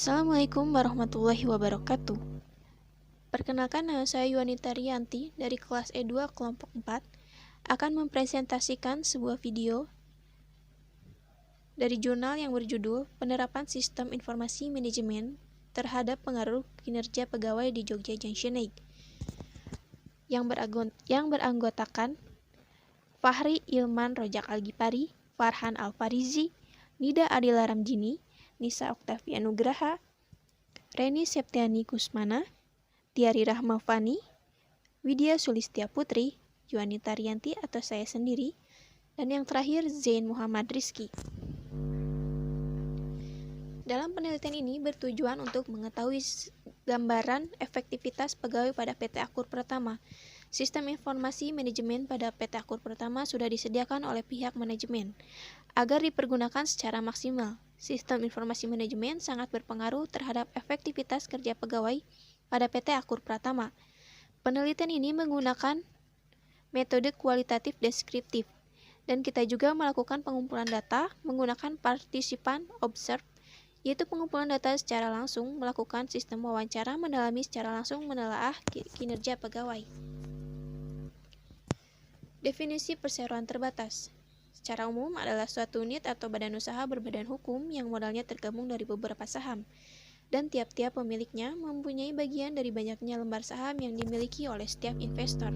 Assalamualaikum warahmatullahi wabarakatuh. Perkenalkan, nama saya Yuanita Rianti dari kelas E2 kelompok 4 akan mempresentasikan sebuah video dari jurnal yang berjudul Penerapan Sistem Informasi Manajemen Terhadap Pengaruh Kinerja Pegawai di Jogja Junction 8 yang beranggotakan Fahri Ilman Rojak Algipari, Farhan Alfarizi, Nida Adila Ramjini, Nisa Oktavia Nugraha, Reni Septiani Kusmana, Tiari Rahma Fani, Widya Sulistia Putri, Yuanita Rianti atau saya sendiri, dan yang terakhir Zain Muhammad Rizki. Dalam penelitian ini bertujuan untuk mengetahui gambaran efektivitas pegawai pada PT Akur Pratama. Sistem informasi manajemen pada PT Akur Pratama sudah disediakan oleh pihak manajemen agar dipergunakan secara maksimal. Sistem informasi manajemen sangat berpengaruh terhadap efektivitas kerja pegawai pada PT Akur Pratama. Penelitian ini menggunakan metode kualitatif deskriptif, dan kita juga melakukan pengumpulan data menggunakan partisipan observe, yaitu pengumpulan data secara langsung, melakukan sistem wawancara, mendalami secara langsung, menelaah kinerja pegawai. Definisi perseroan terbatas secara umum adalah suatu unit atau badan usaha berbadan hukum yang modalnya tergabung dari beberapa saham, dan tiap-tiap pemiliknya mempunyai bagian dari banyaknya lembar saham yang dimiliki oleh setiap investor.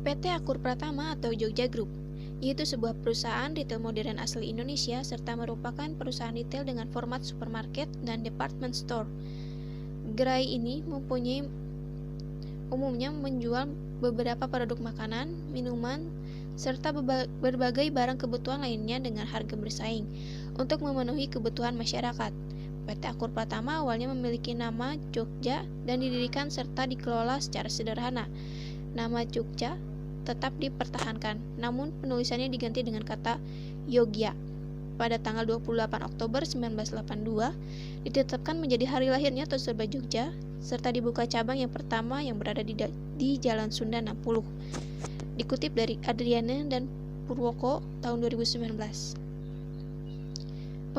PT Akur Pratama atau Jogja Group, yaitu sebuah perusahaan retail modern asli Indonesia serta merupakan perusahaan retail dengan format supermarket dan department store. Gerai ini umumnya menjual beberapa produk makanan, minuman, serta berbagai barang kebutuhan lainnya dengan harga bersaing untuk memenuhi kebutuhan masyarakat. PT Akur Pratama awalnya memiliki nama Jogja dan didirikan serta dikelola secara sederhana. Nama Jogja tetap dipertahankan, namun penulisannya diganti dengan kata Yogya. Pada tanggal 28 Oktober 1982, ditetapkan menjadi hari lahirnya Toserba Jogja, serta dibuka cabang yang pertama yang berada di Jalan Sunda 60. Dikutip dari Adriana dan Purwoko tahun 2019.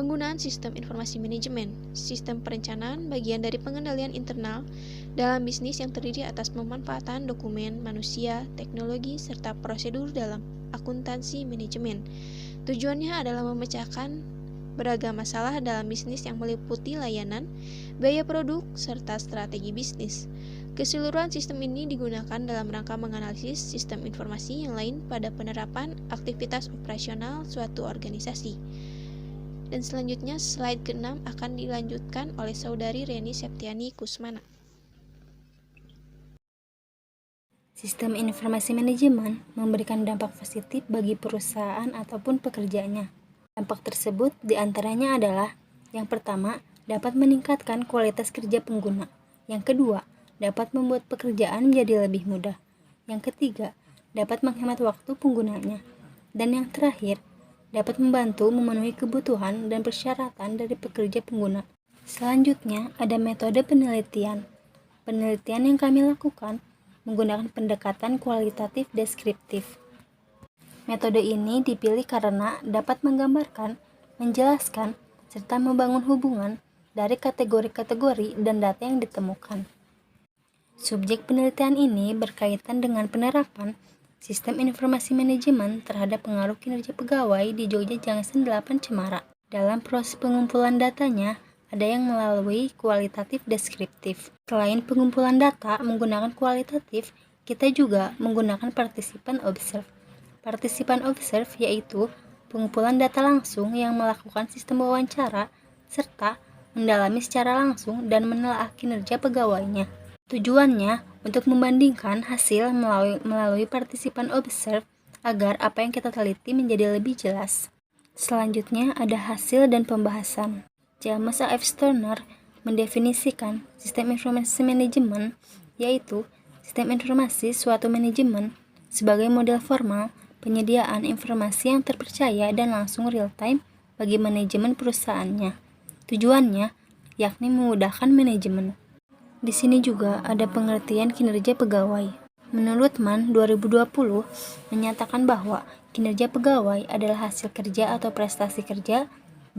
Penggunaan sistem informasi manajemen, sistem perencanaan bagian dari pengendalian internal dalam bisnis yang terdiri atas pemanfaatan dokumen, manusia, teknologi, serta prosedur dalam akuntansi manajemen. Tujuannya adalah memecahkan beragam masalah dalam bisnis yang meliputi layanan, biaya produk, serta strategi bisnis. Keseluruhan sistem ini digunakan dalam rangka menganalisis sistem informasi yang lain pada penerapan aktivitas operasional suatu organisasi. Dan selanjutnya slide ke-6 akan dilanjutkan oleh saudari Reni Septiani Kusmana. Sistem informasi manajemen memberikan dampak positif bagi perusahaan ataupun pekerjanya. Dampak tersebut diantaranya adalah: yang pertama, dapat meningkatkan kualitas kerja pengguna. Yang kedua, dapat membuat pekerjaan menjadi lebih mudah. Yang ketiga, dapat menghemat waktu penggunanya. Dan yang terakhir, dapat membantu memenuhi kebutuhan dan persyaratan dari pekerja pengguna. Selanjutnya, ada metode penelitian. Penelitian yang kami lakukan menggunakan pendekatan kualitatif deskriptif. Metode ini dipilih karena dapat menggambarkan, menjelaskan, serta membangun hubungan dari kategori-kategori dan data yang ditemukan. Subjek penelitian ini berkaitan dengan penerapan sistem informasi manajemen terhadap pengaruh kinerja pegawai di Jogja Junction 8 Cemara. Dalam proses pengumpulan datanya, ada yang melalui kualitatif deskriptif. Selain pengumpulan data menggunakan kualitatif, kita juga menggunakan partisipan observe. Partisipan observe yaitu pengumpulan data langsung yang melakukan sistem wawancara serta mendalami secara langsung dan menelaah kinerja pegawainya. Tujuannya untuk membandingkan hasil melalui partisipan observe agar apa yang kita teliti menjadi lebih jelas. Selanjutnya ada hasil dan pembahasan. James A. F. Stoner mendefinisikan sistem informasi manajemen, yaitu sistem informasi suatu manajemen sebagai model formal penyediaan informasi yang terpercaya dan langsung real-time bagi manajemen perusahaannya. Tujuannya yakni memudahkan manajemen. Di sini juga ada pengertian kinerja pegawai. Menurut Mann 2020 menyatakan bahwa kinerja pegawai adalah hasil kerja atau prestasi kerja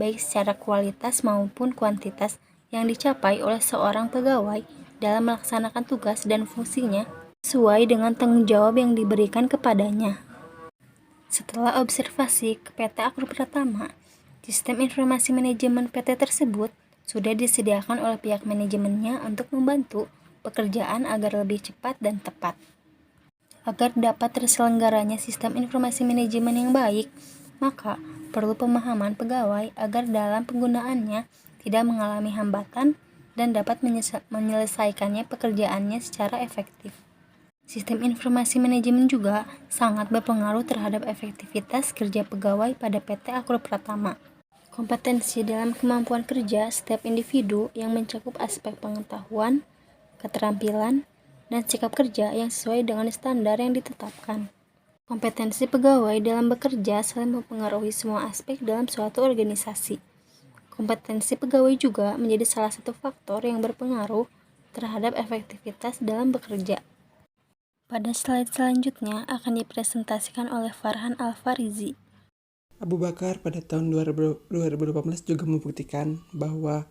baik secara kualitas maupun kuantitas, yang dicapai oleh seorang pegawai dalam melaksanakan tugas dan fungsinya sesuai dengan tanggung jawab yang diberikan kepadanya. Setelah observasi ke PT Akur Pratama, sistem informasi manajemen PT tersebut sudah disediakan oleh pihak manajemennya untuk membantu pekerjaan agar lebih cepat dan tepat. Agar dapat terselenggaranya sistem informasi manajemen yang baik, maka perlu pemahaman pegawai agar dalam penggunaannya tidak mengalami hambatan dan dapat menyelesaikannya pekerjaannya secara efektif. Sistem informasi manajemen juga sangat berpengaruh terhadap efektivitas kerja pegawai pada PT Akur Pratama. Kompetensi dalam kemampuan kerja setiap individu yang mencakup aspek pengetahuan, keterampilan, dan sikap kerja yang sesuai dengan standar yang ditetapkan. Kompetensi pegawai dalam bekerja saling mempengaruhi semua aspek dalam suatu organisasi. Kompetensi pegawai juga menjadi salah satu faktor yang berpengaruh terhadap efektivitas dalam bekerja. Pada slide selanjutnya akan dipresentasikan oleh Farhan Al-Farizi. Abu Bakar pada tahun 2018 juga membuktikan bahwa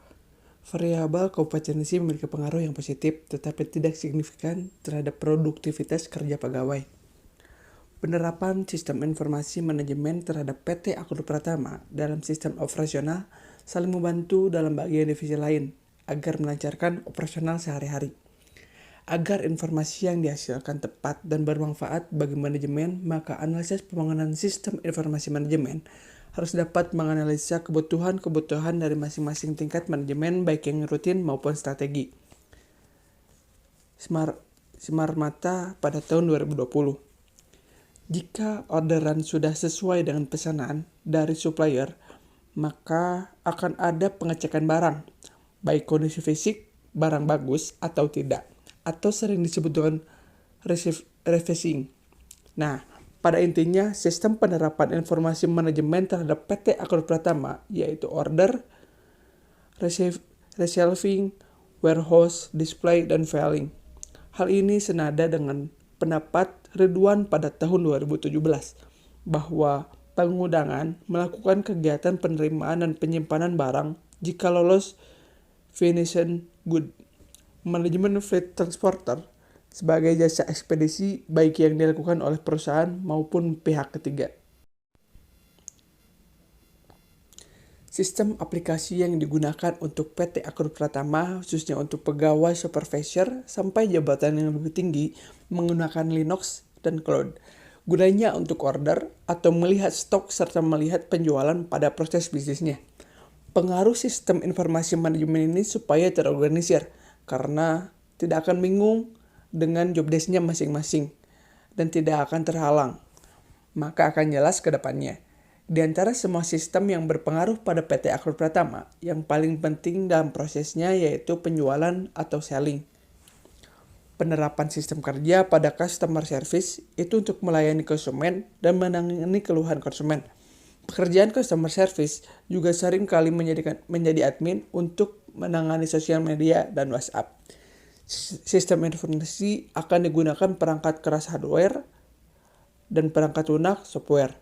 variabel kompetensi memiliki pengaruh yang positif tetapi tidak signifikan terhadap produktivitas kerja pegawai. Penerapan sistem informasi manajemen terhadap PT Akur Pratama dalam sistem operasional saling membantu dalam bagian divisi lain agar melancarkan operasional sehari-hari. Agar informasi yang dihasilkan tepat dan bermanfaat bagi manajemen, maka analisis pembangunan sistem informasi manajemen harus dapat menganalisa kebutuhan-kebutuhan dari masing-masing tingkat manajemen baik yang rutin maupun strategi. Semar Mata pada tahun 2020. Jika orderan sudah sesuai dengan pesanan dari supplier, maka akan ada pengecekan barang, baik kondisi fisik, barang bagus atau tidak, atau sering disebut dengan reversing. Nah, pada intinya, sistem penerapan informasi manajemen terhadap PT Akur Pratama yaitu order, reshelving, warehouse, display, dan filing. Hal ini senada dengan pendapat Ridwan pada tahun 2017 bahwa pengudangan melakukan kegiatan penerimaan dan penyimpanan barang jika lolos finishing good. Manajemen fleet transporter sebagai jasa ekspedisi baik yang dilakukan oleh perusahaan maupun pihak ketiga. Sistem aplikasi yang digunakan untuk PT Akur Pratama khususnya untuk pegawai supervisor sampai jabatan yang lebih tinggi menggunakan Linux dan cloud. Gunanya untuk order atau melihat stok serta melihat penjualan pada proses bisnisnya. Pengaruh sistem informasi manajemen ini supaya terorganisir karena tidak akan bingung dengan job desk-nya masing-masing dan tidak akan terhalang. Maka akan jelas ke depannya. Di antara semua sistem yang berpengaruh pada PT Akur Pratama, yang paling penting dalam prosesnya yaitu penjualan atau selling. Penerapan sistem kerja pada customer service itu untuk melayani konsumen dan menangani keluhan konsumen. Pekerjaan customer service juga sering kali menjadi admin untuk menangani sosial media dan WhatsApp. Sistem informasi akan digunakan perangkat keras hardware dan perangkat lunak software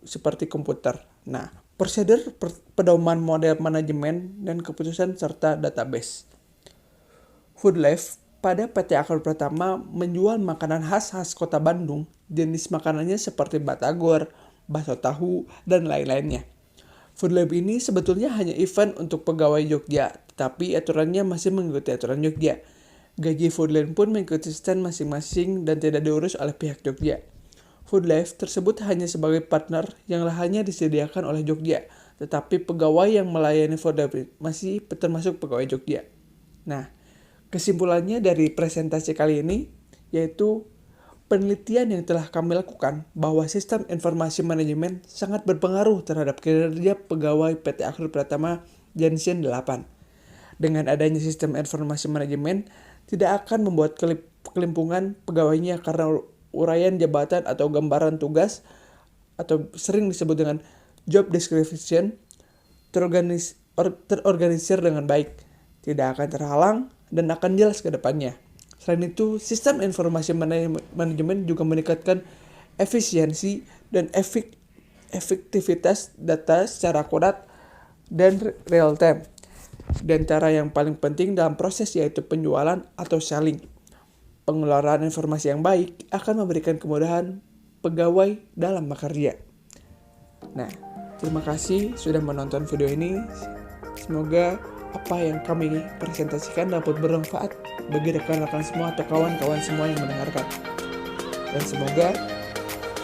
seperti komputer. Nah, prosedur pedoman model manajemen dan keputusan serta database. Foodlife pada PT Akur Pratama menjual makanan khas Kota Bandung. Jenis makanannya seperti batagor, bakso tahu, dan lain-lainnya. Foodlife ini sebetulnya hanya event untuk pegawai Jogja, tapi aturannya masih mengikuti aturan Jogja. Gaji Foodlife pun mengikuti stand masing-masing dan tidak diurus oleh pihak Jogja. Foodlife tersebut hanya sebagai partner yang lahannya disediakan oleh Jogja, tetapi pegawai yang melayani Foodlife masih termasuk pegawai Jogja. Nah, kesimpulannya dari presentasi kali ini yaitu penelitian yang telah kami lakukan bahwa sistem informasi manajemen sangat berpengaruh terhadap kinerja pegawai PT Akur Pratama Generation 8. Dengan adanya sistem informasi manajemen, tidak akan membuat kelimpungan pegawainya karena uraian jabatan atau gambaran tugas atau sering disebut dengan job description terorganisir dengan baik, tidak akan terhalang dan akan jelas ke depannya. Selain itu, sistem informasi manajemen juga meningkatkan efisiensi dan efektivitas data secara akurat dan real time. Dan cara yang paling penting dalam proses yaitu penjualan atau selling. Pengelolaan informasi yang baik akan memberikan kemudahan pegawai dalam bekerja. Nah, terima kasih sudah menonton video ini. Semoga apa yang kami presentasikan dapat bermanfaat bagi rekan-rekan semua atau kawan-kawan semua yang mendengarkan. Dan semoga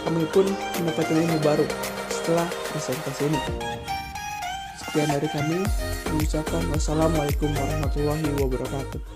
kami pun mendapatkan ilmu baru setelah presentasi ini. Sekian dari kami, mengucapkan wassalamualaikum warahmatullahi wabarakatuh.